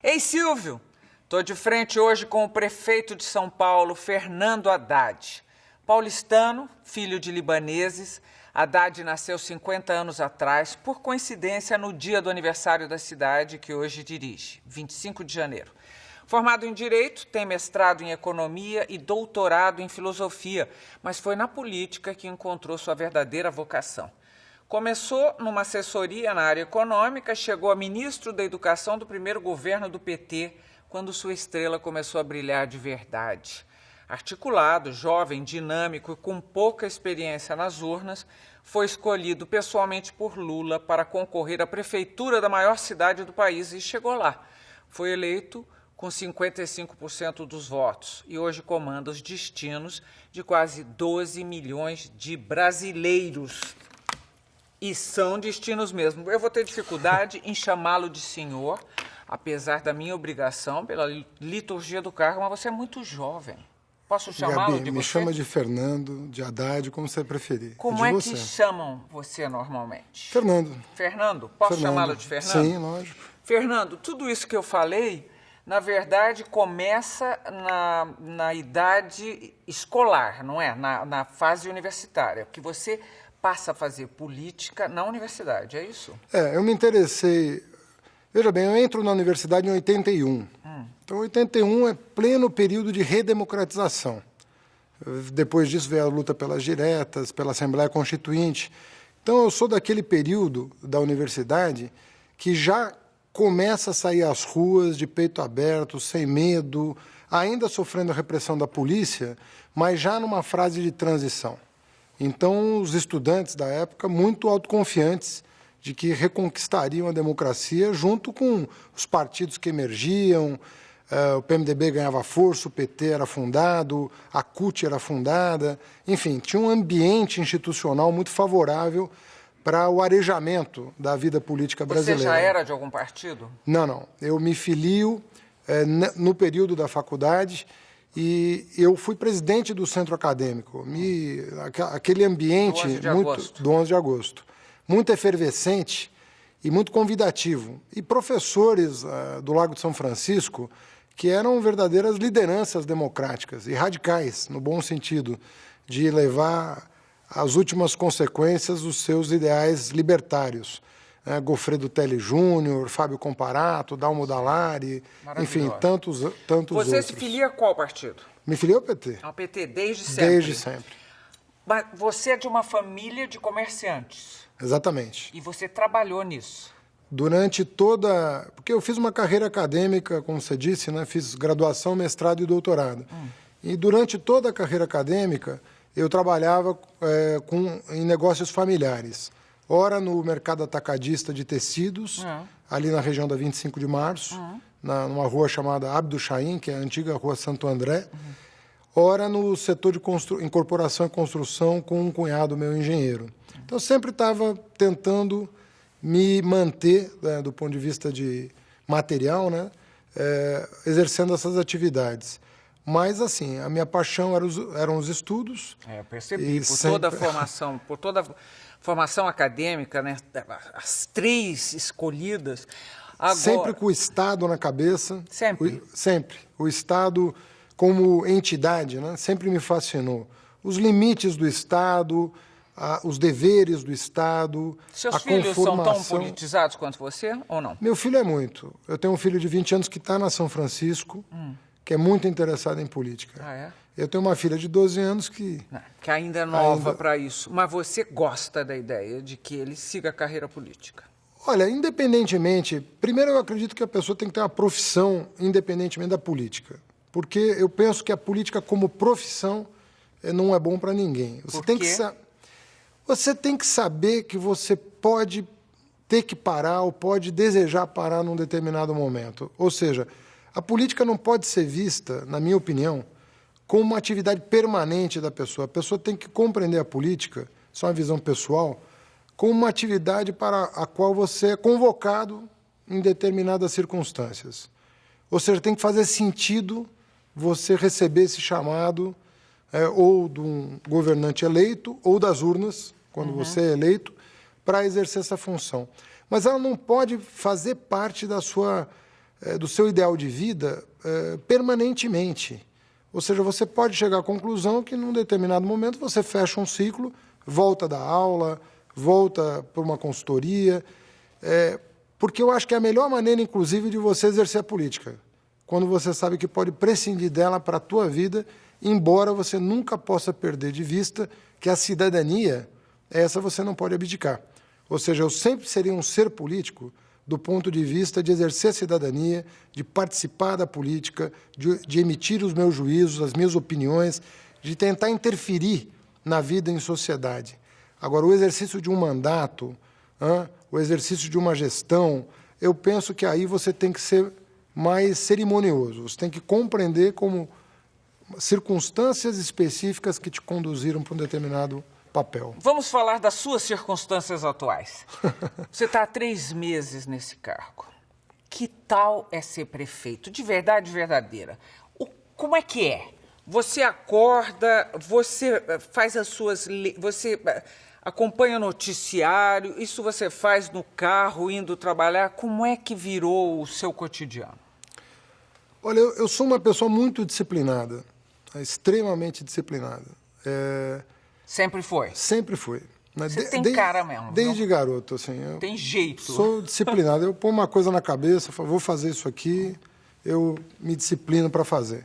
Ei, Silvio! Estou de frente hoje com o prefeito de São Paulo, Fernando Haddad. Paulistano, filho de libaneses, Haddad nasceu 50 anos atrás, por coincidência, no dia do aniversário da cidade que hoje dirige, 25 de janeiro. Formado em Direito, tem mestrado em Economia e doutorado em Filosofia, mas foi na política que encontrou sua verdadeira vocação. Começou numa assessoria na área econômica, chegou a ministro da Educação do primeiro governo do PT, quando sua estrela começou a brilhar de verdade. Articulado, jovem, dinâmico e com pouca experiência nas urnas, foi escolhido pessoalmente por Lula para concorrer à prefeitura da maior cidade do país e chegou lá. Foi eleito com 55% dos votos e hoje comanda os destinos de quase 12 milhões de brasileiros. E são destinos mesmo. Eu vou ter dificuldade em chamá-lo de senhor, apesar da minha obrigação pela liturgia do cargo, mas você é muito jovem. Posso chamá-lo de você? Me chama de Fernando, de Haddad, como você preferir. Como é que chamam você normalmente? Fernando. Fernando? Posso chamá-lo de Fernando? Sim, lógico. Fernando, tudo isso que eu falei, na verdade, começa na idade escolar, não é? Na fase universitária, porque você passa a fazer política na universidade, é isso? Eu me interessei... Veja bem, eu entro na universidade em 81. Então, 81 é pleno período de redemocratização. Depois disso veio a luta pelas diretas, pela Assembleia Constituinte. Então, eu sou daquele período da universidade que já começa a sair às ruas de peito aberto, sem medo, ainda sofrendo a repressão da polícia, mas já numa fase de transição. Então, os estudantes da época, muito autoconfiantes de que reconquistariam a democracia junto com os partidos que emergiam, o PMDB ganhava força, o PT era fundado, a CUT era fundada, enfim, tinha um ambiente institucional muito favorável para o arejamento da vida política brasileira. Você já era de algum partido? Não. Eu me filio no período da faculdade e eu fui presidente do centro acadêmico. Aquele ambiente do 11 de agosto, muito efervescente e muito convidativo. E professores do Lago de São Francisco que eram verdadeiras lideranças democráticas e radicais, no bom sentido, de levar às últimas consequências os seus ideais libertários. Goffredo Telle Júnior, Fábio Comparato, Dalmo Dallari, enfim, tantos outros. Você se filia a qual partido? Me filiei ao PT. Ao PT, desde sempre? Desde sempre. Mas você é de uma família de comerciantes. Exatamente. E você trabalhou nisso? Durante toda... Porque eu fiz uma carreira acadêmica, como você disse, né? Fiz graduação, mestrado e doutorado. E durante toda a carreira acadêmica, eu trabalhava em negócios familiares. Ora no mercado atacadista de tecidos, ali na região da 25 de março, numa rua chamada Abdo Chaim, que é a antiga rua Santo André. Ora no setor de incorporação e construção com um cunhado meu engenheiro. Então, eu sempre estava tentando me manter, do ponto de vista de material, né, exercendo essas atividades. Mas, assim, a minha paixão eram os estudos. Eu percebi, toda a formação acadêmica, né, as 3 escolhidas. Agora... Sempre com o Estado na cabeça. Sempre? Sempre. O Estado como entidade, né, sempre me fascinou. Os limites do Estado, os deveres do Estado, Seus filhos são tão politizados quanto você, ou não? Meu filho é muito. Eu tenho um filho de 20 anos que está na São Francisco, que é muito interessado em política. Ah, é? Eu tenho uma filha de 12 anos que ainda é nova para isso. Mas você gosta da ideia de que ele siga a carreira política? Olha, independentemente... Primeiro, eu acredito que a pessoa tem que ter uma profissão independentemente da política. Porque eu penso que a política como profissão não é bom para ninguém. Você tem que saber que você pode ter que parar ou pode desejar parar num determinado momento. Ou seja, a política não pode ser vista, na minha opinião, como uma atividade permanente da pessoa. A pessoa tem que compreender a política, isso é uma visão pessoal, como uma atividade para a qual você é convocado em determinadas circunstâncias. Ou seja, tem que fazer sentido você receber esse chamado ou de um governante eleito ou das urnas, quando você é eleito, para exercer essa função. Mas ela não pode fazer parte da sua do seu ideal de vida permanentemente. Ou seja, você pode chegar à conclusão que, num determinado momento, você fecha um ciclo, volta da aula, volta para uma consultoria, porque eu acho que é a melhor maneira, inclusive, de você exercer a política, quando você sabe que pode prescindir dela para a tua vida, embora você nunca possa perder de vista que a cidadania, essa você não pode abdicar. Ou seja, eu sempre seria um ser político do ponto de vista de exercer a cidadania, de participar da política, de emitir os meus juízos, as minhas opiniões, de tentar interferir na vida em sociedade. Agora, o exercício de um mandato, o exercício de uma gestão, eu penso que aí você tem que ser mais cerimonioso, você tem que compreender como circunstâncias específicas que te conduziram para um determinado papel. Vamos falar das suas circunstâncias atuais. Você está há 3 meses nesse cargo. Que tal é ser prefeito? De verdade verdadeira. Como é que é? Você acorda, você faz as suas... Você acompanha o noticiário, isso você faz no carro, indo trabalhar. Como é que virou o seu cotidiano? Olha, eu sou uma pessoa muito disciplinada, extremamente disciplinada. Sempre foi? Sempre fui. Você tem cara mesmo. Desde não? garoto, assim. Tem jeito. Sou disciplinado. Eu ponho uma coisa na cabeça, falo, vou fazer isso aqui, eu me disciplino para fazer.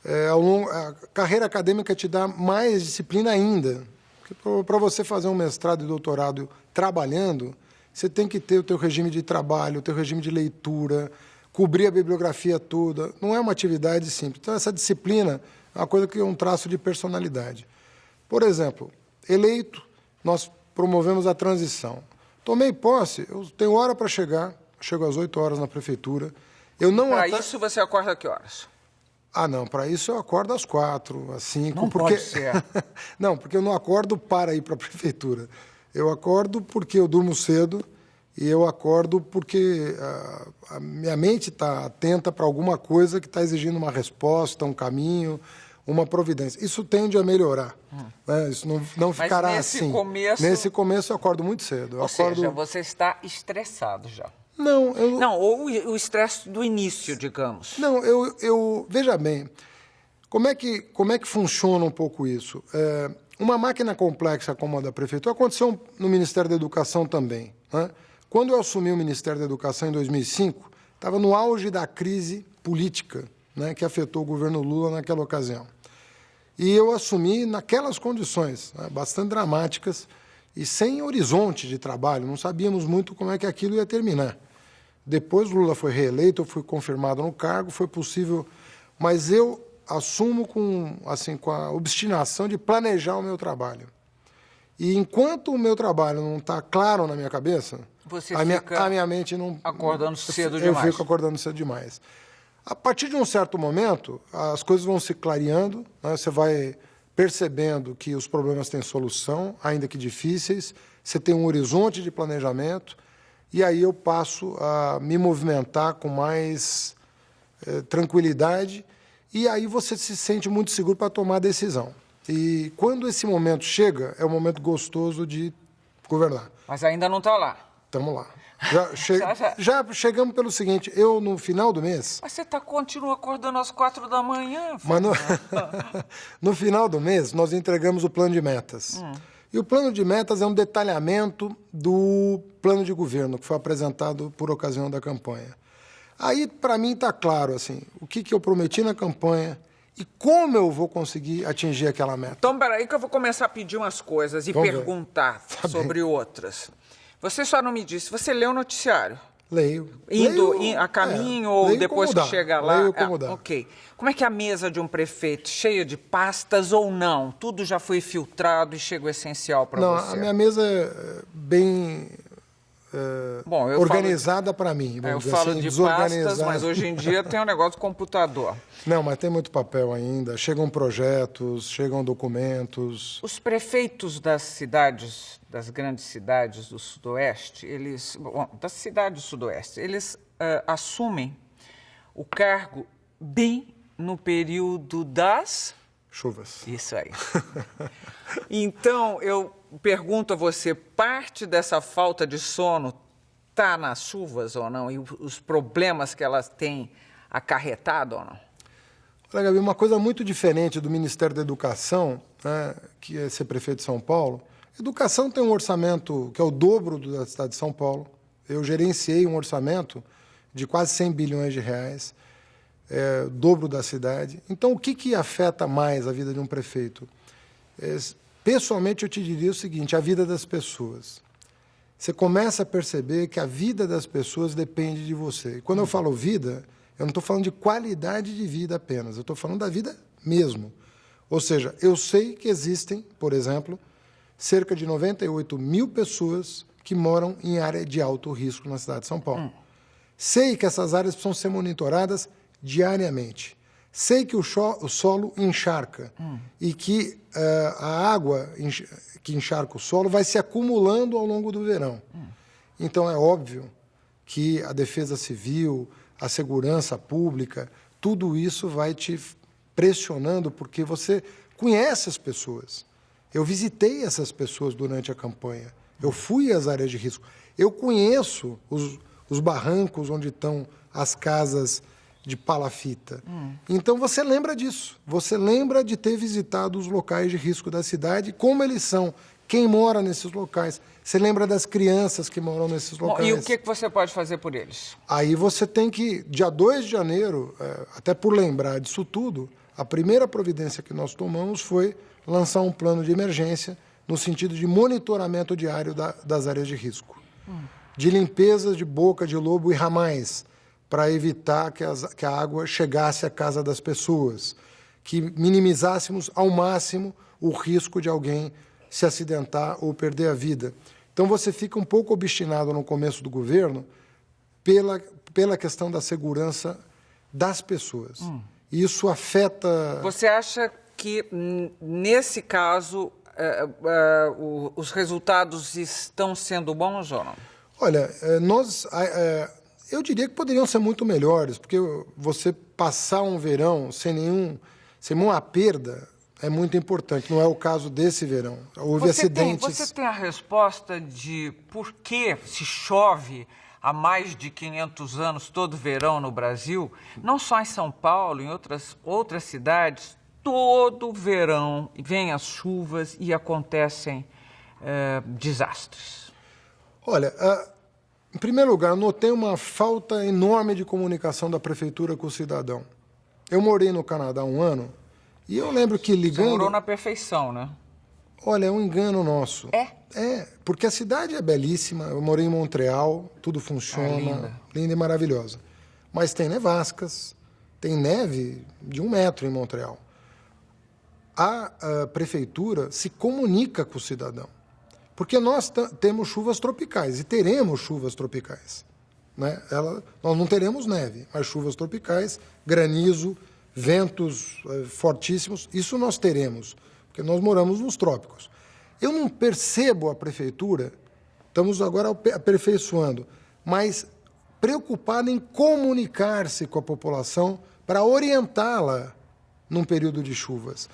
A carreira acadêmica te dá mais disciplina ainda. Para você fazer um mestrado e doutorado trabalhando, você tem que ter o teu regime de trabalho, o teu regime de leitura, cobrir a bibliografia toda. Não é uma atividade simples. Então, essa disciplina é uma coisa que é um traço de personalidade. Por exemplo, eleito, nós promovemos a transição. Tomei posse, eu tenho hora para chegar, chego às 8 horas na prefeitura. Para isso você acorda a que horas? Não, para isso eu acordo às 4, às 5. Não pode ser. Não, porque eu não acordo para ir para a prefeitura. Eu acordo porque eu durmo cedo e eu acordo porque a minha mente está atenta para alguma coisa que está exigindo uma resposta, um caminho, uma providência. Isso tende a melhorar. Né? Isso não ficará assim. Nesse começo eu acordo muito cedo. Ou seja, você está estressado já. Não, ou o estresse do início, digamos. Não, veja bem, como é que funciona um pouco isso? Uma máquina complexa como a da prefeitura aconteceu no Ministério da Educação também. Né? Quando eu assumi o Ministério da Educação em 2005, estava no auge da crise política, né, que afetou o governo Lula naquela ocasião. E eu assumi naquelas condições, né, bastante dramáticas e sem horizonte de trabalho, não sabíamos muito como é que aquilo ia terminar. Depois Lula foi reeleito, eu fui confirmado no cargo, foi possível, mas eu assumo com a obstinação de planejar o meu trabalho. E enquanto o meu trabalho não está claro na minha cabeça, a minha mente não... acordando cedo demais. Eu fico acordando cedo demais. A partir de um certo momento, as coisas vão se clareando, né? Você vai percebendo que os problemas têm solução, ainda que difíceis, você tem um horizonte de planejamento, e aí eu passo a me movimentar com mais tranquilidade, e aí você se sente muito seguro para tomar a decisão. E quando esse momento chega, é um momento gostoso de governar. Mas ainda não está lá. Estamos lá. Já chegamos pelo seguinte, eu no final do mês... Mas você continua acordando às 4 da manhã. Mas no final do mês, nós entregamos o plano de metas. E o plano de metas é um detalhamento do plano de governo que foi apresentado por ocasião da campanha. Aí, para mim, está claro assim, o que eu prometi na campanha e como eu vou conseguir atingir aquela meta. Então, peraí que eu vou começar a pedir umas coisas e perguntar sobre outras. Você só não me disse, você leu o noticiário? Leio. Indo a caminho ou depois que chega lá? Leio como dá. Ok. Como é que é a mesa de um prefeito? Cheia de pastas ou não? Tudo já foi filtrado e chega o essencial para você? Não, a minha mesa é bem organizada para mim. Eu falo de pastas, mas hoje em dia tem um negócio de computador. Não, mas tem muito papel ainda. Chegam projetos, chegam documentos. Os prefeitos das cidades, das grandes cidades do Sudoeste, das cidades do Sudoeste, eles assumem o cargo bem no período das... chuvas. Isso aí. Então, eu pergunto a você, parte dessa falta de sono está nas chuvas ou não? E os problemas que elas têm acarretado ou não? Olha, Gabi, uma coisa muito diferente do Ministério da Educação, né, que é ser prefeito de São Paulo. Educação tem um orçamento que é o dobro da cidade de São Paulo. Eu gerenciei um orçamento de quase 100 bilhões de reais, o dobro da cidade. Então, o que afeta mais a vida de um prefeito? Pessoalmente, eu te diria o seguinte, a vida das pessoas. Você começa a perceber que a vida das pessoas depende de você. E quando eu falo vida, eu não estou falando de qualidade de vida apenas, eu estou falando da vida mesmo. Ou seja, eu sei que existem, por exemplo, cerca de 98 mil pessoas que moram em área de alto risco na cidade de São Paulo. Sei que essas áreas precisam ser monitoradas diariamente. Sei que o solo encharca e que a água que encharca o solo vai se acumulando ao longo do verão. Então, é óbvio que a defesa civil, a segurança pública, tudo isso vai te pressionando, porque você conhece as pessoas. Eu visitei essas pessoas durante a campanha. Eu fui às áreas de risco. Eu conheço os barrancos onde estão as casas de palafita. Então, você lembra disso. Você lembra de ter visitado os locais de risco da cidade, como eles são, quem mora nesses locais. Você lembra das crianças que moram nesses locais. E o que você pode fazer por eles? Aí você tem que, dia 2 de janeiro, até por lembrar disso tudo, a primeira providência que nós tomamos foi lançar um plano de emergência no sentido de monitoramento diário das áreas de risco. De limpeza de boca de lobo e ramais, para evitar que a água chegasse à casa das pessoas, que minimizássemos ao máximo o risco de alguém se acidentar ou perder a vida. Então, você fica um pouco obstinado no começo do governo pela questão da segurança das pessoas. Isso afeta... Você acha que, nesse caso, os resultados estão sendo bons ou não? Olha, eu diria que poderiam ser muito melhores, porque você passar um verão sem nenhuma perda é muito importante. Não é o caso desse verão. Houve acidentes... Você tem a resposta de por que se chove há mais de 500 anos todo verão no Brasil, não só em São Paulo, em outras cidades, todo verão vêm as chuvas e acontecem desastres? Olha, em primeiro lugar, eu notei uma falta enorme de comunicação da prefeitura com o cidadão. Eu morei no Canadá há um ano e eu lembro que ligando... Você morou na perfeição, né? Olha, é um engano nosso. É? Porque a cidade é belíssima. Eu morei em Montreal, tudo funciona, linda e maravilhosa. Mas tem nevascas, tem neve de 1 metro em Montreal. A prefeitura se comunica com o cidadão. Porque nós temos chuvas tropicais e teremos chuvas tropicais. Né? Nós não teremos neve, mas chuvas tropicais, granizo, ventos fortíssimos, isso nós teremos, porque nós moramos nos trópicos. Eu não percebo a prefeitura, estamos agora aperfeiçoando, mas preocupada em comunicar-se com a população para orientá-la num período de chuvas.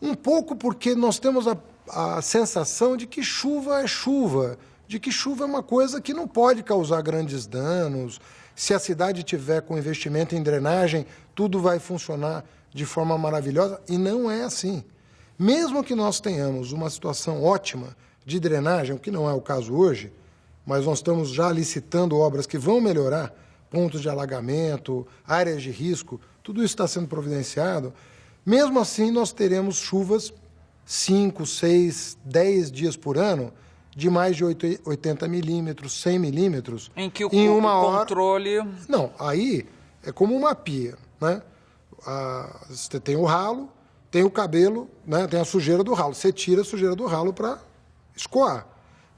Um pouco porque nós temos a sensação de que chuva é chuva, de que chuva é uma coisa que não pode causar grandes danos. Se a cidade tiver com investimento em drenagem, tudo vai funcionar de forma maravilhosa, e não é assim. Mesmo que nós tenhamos uma situação ótima de drenagem, o que não é o caso hoje, mas nós estamos já licitando obras que vão melhorar, pontos de alagamento, áreas de risco, tudo isso está sendo providenciado. Mesmo assim, nós teremos chuvas 5, 6, 10 dias por ano de mais de 80 milímetros, 100 milímetros. Em que o controle... Não, aí é como uma pia, né? Você tem o ralo, tem o cabelo, né? Tem a sujeira do ralo. Você tira a sujeira do ralo para escoar.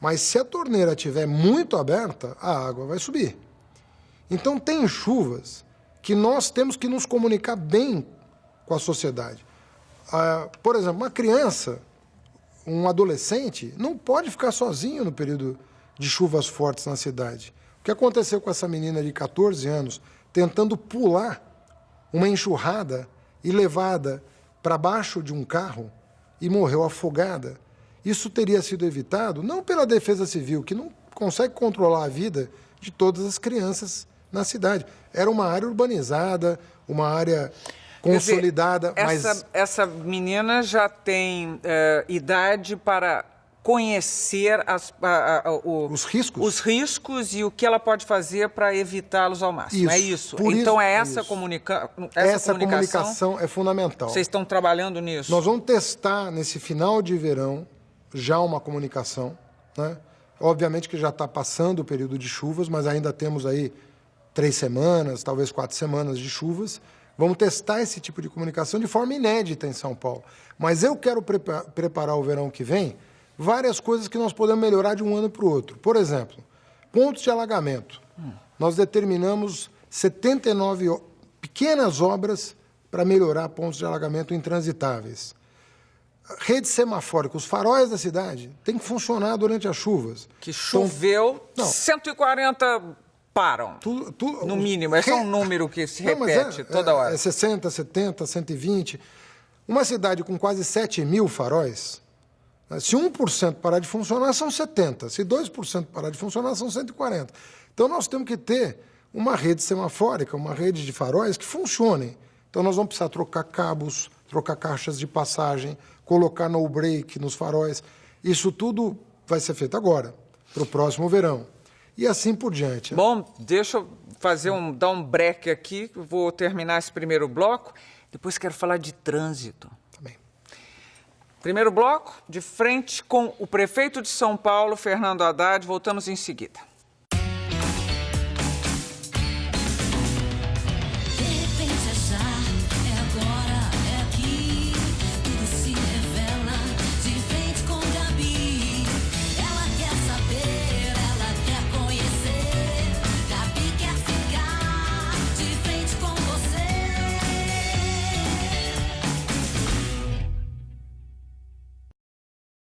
Mas se a torneira estiver muito aberta, a água vai subir. Então, tem chuvas que nós temos que nos comunicar bem com a sociedade. Por exemplo, uma criança, um adolescente, não pode ficar sozinho no período de chuvas fortes na cidade. O que aconteceu com essa menina de 14 anos, tentando pular uma enxurrada e levada para baixo de um carro e morreu afogada. Isso teria sido evitado, não pela Defesa Civil, que não consegue controlar a vida de todas as crianças na cidade. Era uma área urbanizada, uma área consolidada. Quer dizer, mas essa menina já tem idade para conhecer os riscos e o que ela pode fazer para evitá-los ao máximo. É isso? Então essa comunicação é fundamental. Vocês estão trabalhando nisso? Nós vamos testar nesse final de verão já uma comunicação, né? Obviamente que já está passando o período de chuvas, mas ainda temos aí 3 semanas, talvez 4 semanas de chuvas. Vamos testar esse tipo de comunicação de forma inédita em São Paulo. Mas eu quero preparar o verão que vem várias coisas que nós podemos melhorar de um ano para o outro. Por exemplo, pontos de alagamento. Nós determinamos 79 pequenas obras para melhorar pontos de alagamento intransitáveis. Rede semafórica, os faróis da cidade têm que funcionar durante as chuvas. Que choveu, 140 param, no mínimo. Esse é um número que se repete toda hora. 60, 70, 120. Uma cidade com quase 7 mil faróis, se 1% parar de funcionar, são 70. Se 2% parar de funcionar, são 140. Então, nós temos que ter uma rede semafórica, uma rede de faróis que funcionem. Então, nós vamos precisar trocar cabos, trocar caixas de passagem, colocar no break nos faróis. Isso tudo vai ser feito agora, para o próximo verão. E assim por diante. Bom, deixa eu dar um break aqui, vou terminar esse primeiro bloco, depois quero falar de trânsito. Também. Primeiro bloco, de frente com o prefeito de São Paulo, Fernando Haddad, voltamos em seguida.